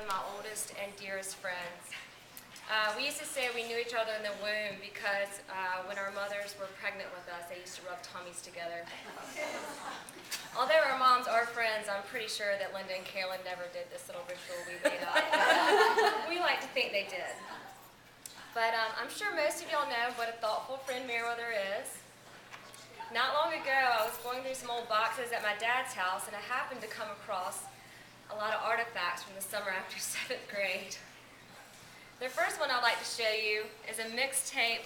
my oldest and dearest friends. We used to say we knew each other in the womb because when our mothers were pregnant with us, they used to rub tummies together. Although our moms are friends, I'm pretty sure that Linda and Carolyn never did this little ritual we made up. We like to think they did. But I'm sure most of y'all know what a thoughtful friend Meriwether is. Not long ago, I was going through some old boxes at my dad's house, and I happened to come across a lot of artifacts from the summer after 7th grade. The first one I'd like to show you is a mixed tape,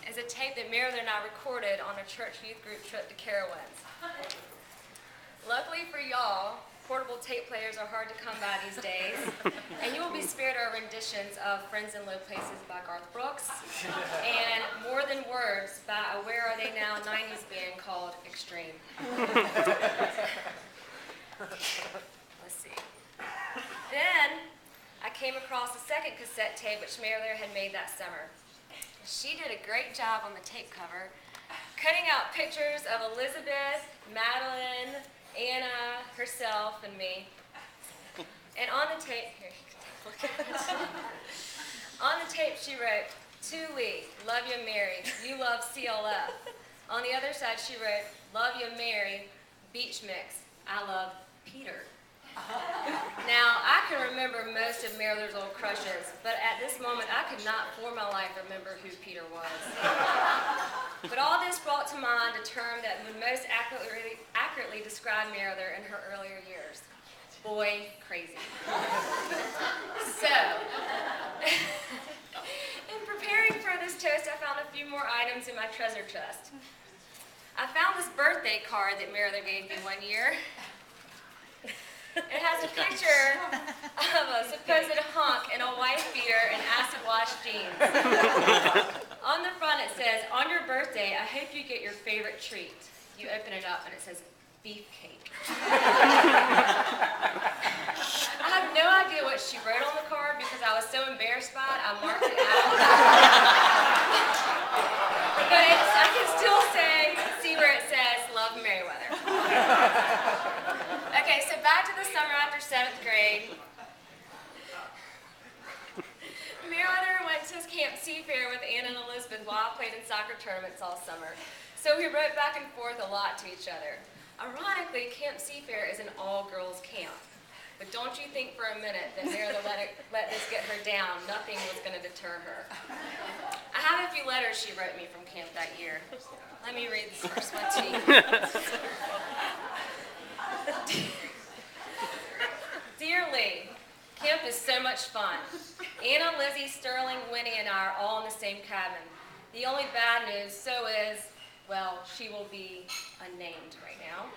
is a tape that Meriwether and I recorded on a church youth group trip to Carowinds. Luckily for y'all, portable tape players are hard to come by these days, and you will be spared our renditions of Friends in Low Places by Garth Brooks, and More Than Words by a Where Are They Now 90s band called Extreme. Let's see. Then, I came across a second cassette tape which Meriwether had made that summer. She did a great job on the tape cover, cutting out pictures of Elizabeth, Madeline, Anna, herself, and me. And on the tape, here, look at it. On the tape she wrote, "To Lee, love you Mary, you love CLF." On the other side she wrote, "Love you Mary, beach mix, I love Peter." Now, I can remember most of Meriwether's old crushes, but at this moment I could not for my life remember who Peter was. But all this brought to mind a term that would most accurately describe Meriwether in her earlier years: boy crazy. So, in preparing for this toast, I found a few more items in my treasure chest. I found this birthday card that Meriwether gave me one year. It has a picture of a supposed hunk in a wife beater and acid-wash jeans. On the front it says, "On your birthday, I hope you get your favorite treat." You open it up and it says, "Beefcake." I have no idea what she wrote on the card because I was so embarrassed by it, I marked it out. But I can still see where it says, "Love Meriwether." Okay, so back to the summer after 7th grade. Meriwether went to Camp Seafair with Anna and Elizabeth while I played in soccer tournaments all summer. So we wrote back and forth a lot to each other. Ironically, Camp Seafair is an all-girls camp. But don't you think for a minute that Meriwether let this get her down. Nothing was going to deter her. I have a few letters she wrote me from camp that year. Let me read this first one to you. Dear Lee, camp is so much fun. Anna, Lizzie, Sterling, Winnie, and I are all in the same cabin. The only bad news, she will be unnamed right now.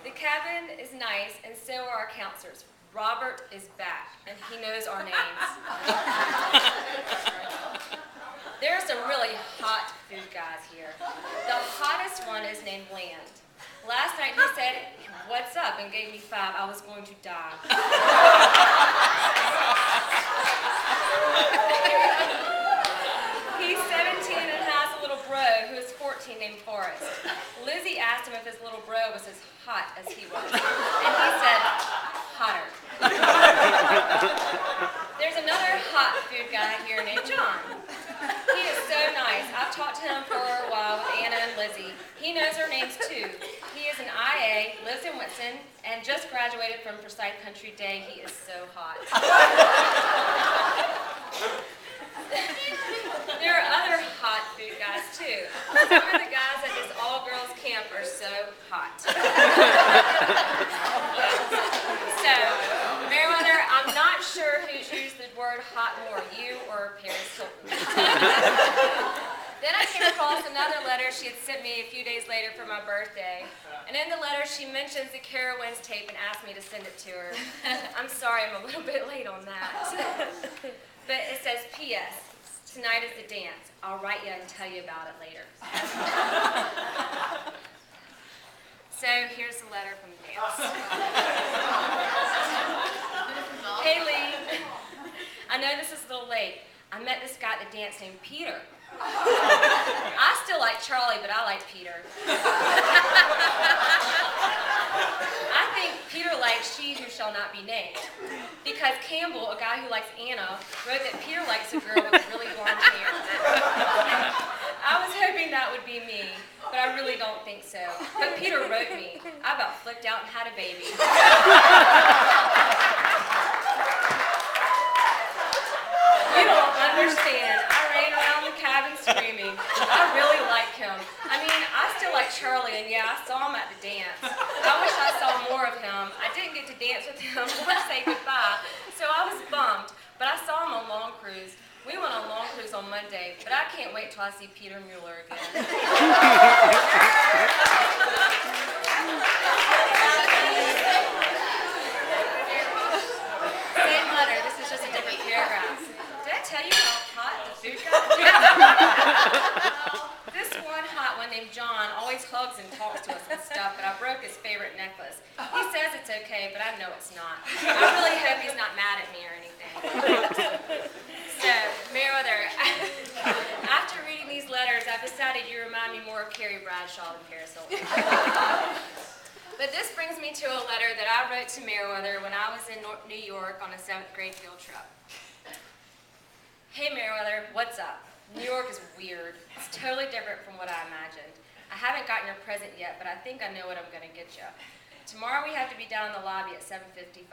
The cabin is nice, and so are our counselors. Robert is back, and he knows our names. There are some really hot food guys here. The hottest one is named Land. Last night he said, "What's up?" and gave me 5. I was going to die. He's 17 and has a little bro who is 14 named Forrest. Lizzie asked him if his little bro was as hot as he was, and he said, "Hotter." There's another hot food guy here named John. He is so nice. I've talked to him for a while with Anna and Lizzie. He knows our names too. He is an IA, lives in Whitson, and just graduated from Forsyth Country Day. He is so hot. There are other hot food guys too. Some of the guys at this all-girls camp are so hot. So, Meriwether, I'm not sure who's used the word hot more, you or Paris Hilton. Then I came across another letter she had sent me a few days later for my birthday. And in the letter she mentions the Carowinds tape and asked me to send it to her. I'm sorry I'm a little bit late on that. But it says, "P.S. Tonight is the dance. I'll write you and tell you about it later." So here's the letter from the dance. "Hey Lee, I know this is a little late. I met this guy at the dance named Peter. I still like Charlie, but I like Peter. I think Peter likes She Who Shall Not Be Named, because Campbell, a guy who likes Anna, wrote that Peter likes a girl with really blonde hair. I was hoping that would be me, but I really don't think so. But Peter wrote me. I about flipped out and had a baby. You don't understand. I ran around the cabin screaming. I really like him. I mean, I still like Charlie, and yeah, I saw him at the dance. I wish I saw more of him. I didn't get to dance with him or say goodbye, so I was bummed. But I saw him on Long Cruise. We went on Long Cruise on Monday, but I can't wait till I see Peter Mueller again. Same letter. This is just a different paragraph. Did I tell you how hot the food got? This one hot one named John always hugs and talks to us and stuff, but I broke his favorite necklace. He says it's okay, but I know it's not. I really hope he's not mad at me or anything. So, Meriwether, after reading these letters, I've decided you remind me more of Carrie Bradshaw than Paris Hilton. But this brings me to a letter that I wrote to Meriwether when I was in New York on a 7th grade field trip. Hey Meriwether, what's up? New York is weird. It's totally different from what I imagined. I haven't gotten your present yet, but I think I know what I'm going to get you. Tomorrow we have to be down in the lobby at 7:55.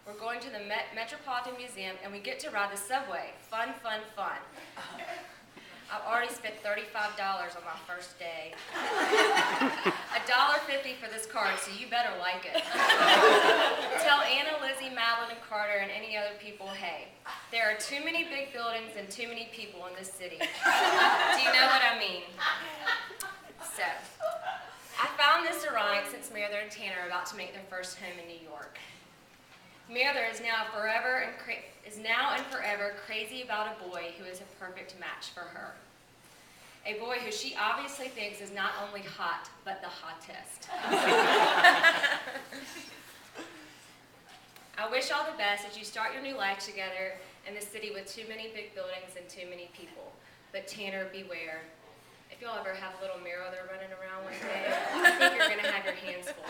We're going to the Metropolitan Museum and we get to ride the subway. Fun, fun, fun. I've already spent $35 on my first day. $1.50 for this card, so you better like it. Tell Anna, Lizzie, Madeline, and Carter, and any other people, hey, there are too many big buildings and too many people in this city. Do you know what I mean? So, I found this ironic since Meriwether and Tanner are about to make their first home in New York. Meriwether is now and forever crazy about a boy who is a perfect match for her. A boy who she obviously thinks is not only hot, but the hottest. I wish all the best as you start your new life together in the city with too many big buildings and too many people. But Tanner, beware. If y'all ever have a little Meriwether running around one day, I think you're going to have your hands full.